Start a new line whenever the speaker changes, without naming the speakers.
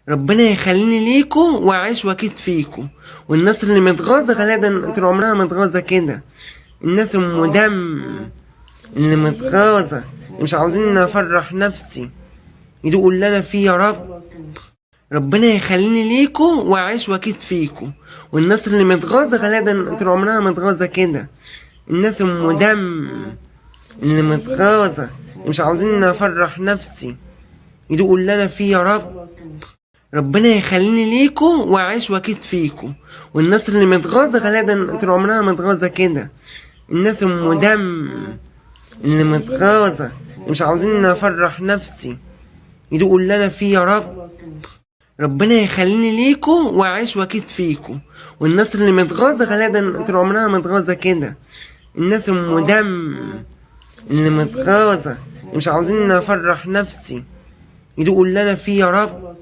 ربنا يخليني ليكوا واعيش واكيد فيكوا. والناس اللي متغاظة غالبا طول عمرها متغاظة كده. الناس ام دم اللي متغاظة اللي مش عاوزين افرح نفسي يدوقوا اللي انا فيه يا رب. ربنا يخليني ليكوا واعيش واكيد فيكوا. والناس اللي متغاظة غالبا طول عمرها متغاظة كده. الناس ام دم اللي متغاظة اللي مش عاوزين افرح نفسي يدوقوا اللي انا فيه يا رب. ربنا يخليني ليكوا واعيش واكيد فيكوا. والناس اللي متغاظة غالبا طول عمرها متغاظة كده. الناس ام دم اللي متغاظة اللي مش عاوزين افرح نفسي يدوقوا اللي انا فيه يا رب. ربنا يخليني ليكوا واعيش واكيد فيكوا. والناس اللي متغاظة غالبا طول عمرها متغاظة كده. الناس ام دم اللي متغاظة اللي مش عاوزين افرح نفسي يدوقوا اللي انا فيه يا رب.